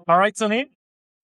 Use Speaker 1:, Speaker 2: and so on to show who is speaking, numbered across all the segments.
Speaker 1: All right, Tony.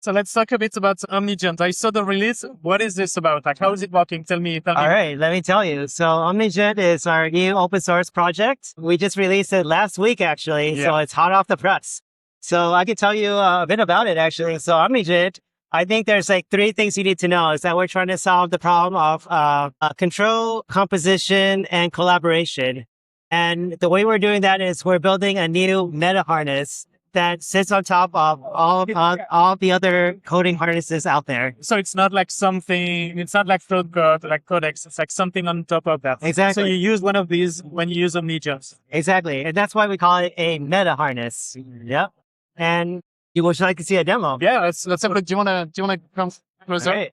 Speaker 1: So let's talk a bit about Omnigent. I saw the release. What is this about? Like, how is it working? Tell me.
Speaker 2: All right, let me tell you. So Omnigent is our new open source project. We just released it last week, actually.
Speaker 1: Yeah.
Speaker 2: So it's hot off the press. So I can tell you a bit about it, actually. So Omnigent, I think there's like 3 things you need to know is that we're trying to solve the problem of control, composition, and collaboration. And the way we're doing that is we're building a new meta harness that sits on top of all the other coding harnesses out there.
Speaker 1: So it's not like it's not like Claude Code, like Codex. It's like something on top of that.
Speaker 2: Exactly.
Speaker 1: So you use one of these when you use Omnigent.
Speaker 2: Exactly. And that's why we call it a meta harness. Yep. And you would like to see a demo.
Speaker 1: Yeah, let's have a look. Do you wanna come closer?
Speaker 2: All right.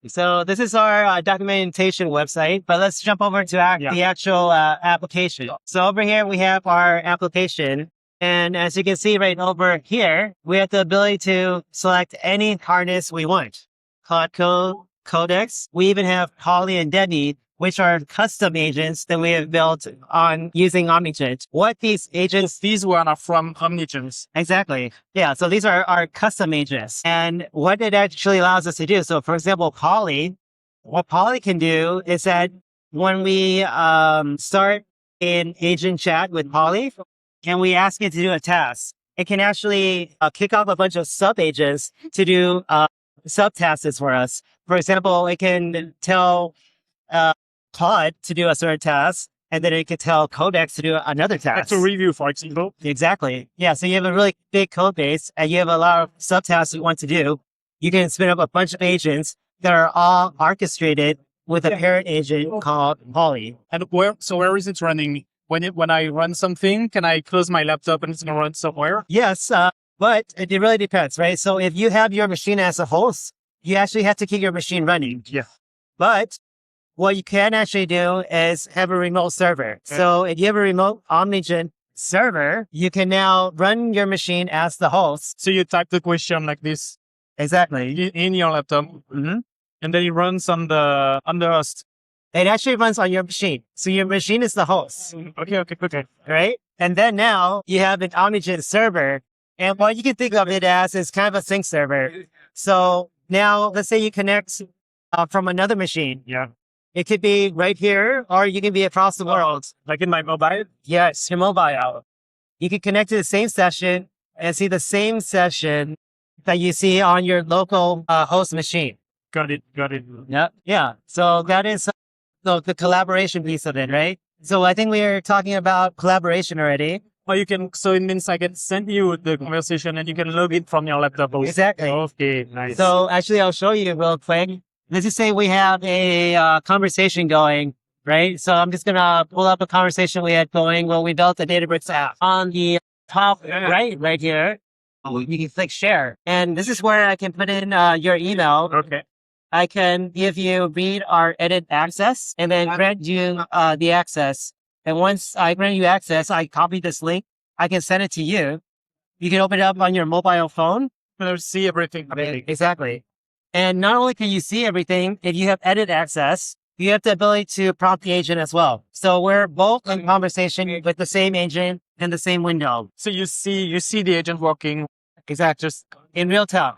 Speaker 2: So this is our documentation website, but let's jump over to the actual application. So over here, we have our application. And as you can see right over here, we have the ability to select any harness we want. Claude Code, Codex. We even have Polly and Debby, which are custom agents that we have built on using Omnigent. What these agents...
Speaker 1: These one are from Omnigent.
Speaker 2: Exactly. Yeah, so these are our custom agents. And what it actually allows us to do, so for example, Polly, what Polly can do is that when we start an agent chat with Polly, and we ask it to do a task, it can actually kick off a bunch of sub-agents to do subtasks for us. For example, it can tell Claude to do a certain task, and then it can tell Codex to do another task.
Speaker 1: Like to review, for example.
Speaker 2: Exactly. Yeah, so you have a really big code base, and you have a lot of subtasks you want to do. You can spin up a bunch of agents that are all orchestrated with a parent agent called Polly.
Speaker 1: And where is it running? When I run something, can I close my laptop and it's going to run somewhere?
Speaker 2: Yes, but it really depends, right? So if you have your machine as a host, you actually have to keep your machine running.
Speaker 1: Yeah.
Speaker 2: But what you can actually do is have a remote server. Okay. So if you have a remote Omnigent server, you can now run your machine as the host.
Speaker 1: So you type the question like this.
Speaker 2: Exactly.
Speaker 1: In your laptop.
Speaker 2: Mm-hmm.
Speaker 1: And then it runs on the host.
Speaker 2: It actually runs on your machine. So your machine is the host.
Speaker 1: Okay.
Speaker 2: Right? And then now you have an Omnigent server. And what you can think of it as is kind of a sync server. So now let's say you connect from another machine.
Speaker 1: Yeah.
Speaker 2: It could be right here, or you can be across the world.
Speaker 1: Like in my mobile?
Speaker 2: Yes, your mobile. You can connect to the same session and see the same session that you see on your local host machine.
Speaker 1: Got it.
Speaker 2: Yep. Yeah. So that is the collaboration piece of it, right? So I think we are talking about collaboration already.
Speaker 1: Or so it means I can send you the conversation and you can log in from your laptop.
Speaker 2: Exactly.
Speaker 1: Okay, nice.
Speaker 2: So actually I'll show you real quick. Let's just say we have a conversation going, right? So I'm just going to pull up a conversation we had going when we built the Databricks app. On the top right here, you can click share. And this is where I can put in your email.
Speaker 1: Okay.
Speaker 2: I can give you read or edit access and then grant you the access. And once I grant you access, I copy this link. I can send it to you. You can open it up on your mobile phone.
Speaker 1: And see everything.
Speaker 2: Exactly. And not only can you see everything, if you have edit access, you have the ability to prompt the agent as well. So we're both in conversation with the same agent in the same window.
Speaker 1: So you see the agent working.
Speaker 2: Exactly. Just in real time.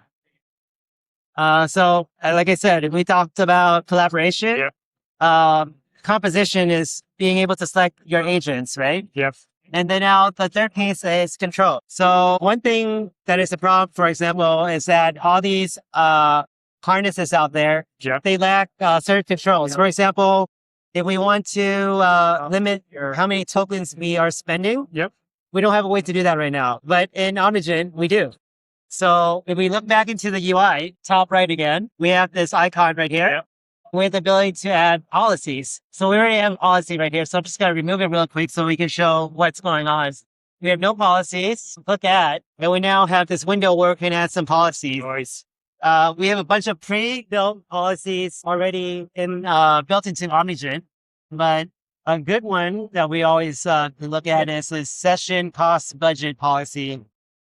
Speaker 2: So like I said, if we talked about collaboration, composition is being able to select your agents, right?
Speaker 1: Yes.
Speaker 2: And then now the third piece is control. So one thing that is a problem, for example, is that all these harnesses out there, they lack certain controls. For example, if we want to limit how many tokens we are spending, we don't have a way to do that right now. But in Omnigent, we do. So if we look back into the UI, top right again, we have this icon right here with the ability to add policies. So we already have a policy right here. So I'm just going to remove it real quick so we can show what's going on. We have no policies. Look at, and we now have this window where we can add some policies.
Speaker 1: Nice.
Speaker 2: We have a bunch of pre-built policies already built into Omnigent, but a good one that we always look at is the session cost budget policy.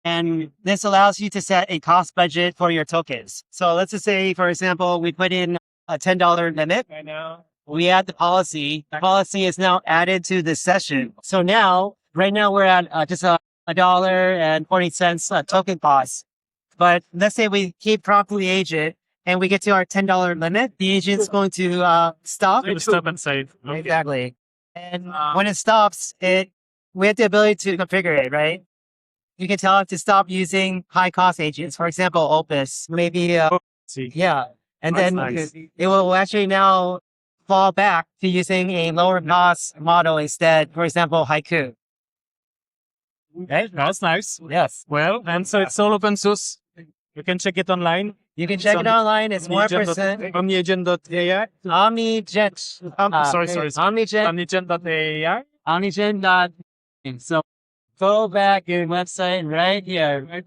Speaker 2: And this allows you to set a cost budget for your tokens. So let's just say, for example, we put in a $10 limit. Right now, we add the policy. The policy is now added to the session. So now, right now we're at just a $1.40 token cost. But let's say we keep promptly agent and we get to our $10 limit, the agent's going to stop.
Speaker 1: Stop and save.
Speaker 2: Exactly. And when it stops, we have the ability to configure it, right? You can tell it to stop using high cost agents. For example, Opus, maybe, yeah. And
Speaker 1: That's
Speaker 2: then
Speaker 1: nice.
Speaker 2: it will actually now fall back to using a lower cost model instead. For example, Haiku.
Speaker 1: Okay, that's nice.
Speaker 2: Yes.
Speaker 1: Well, and so it's all open source. You can check it online.
Speaker 2: You can check it online. It's 1%.
Speaker 1: Omnigent.ai.
Speaker 2: Omnigent.
Speaker 1: Sorry.
Speaker 2: Omnigent.
Speaker 1: Omnigent.ai.
Speaker 2: Omnigent. So go back your website right here.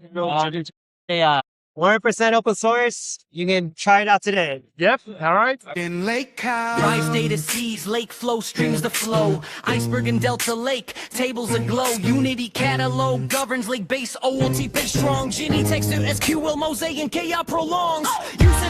Speaker 2: Yeah. 1% open source. You can try it out today.
Speaker 1: Yep. All right.
Speaker 3: In Lake Cow. Rise data seas, lake flow, streams the flow. Iceberg and Delta Lake, tables aglow. Unity catalog governs lake base, OLT base strong. Ginny text to SQL, mosaic, and KI prolongs. Use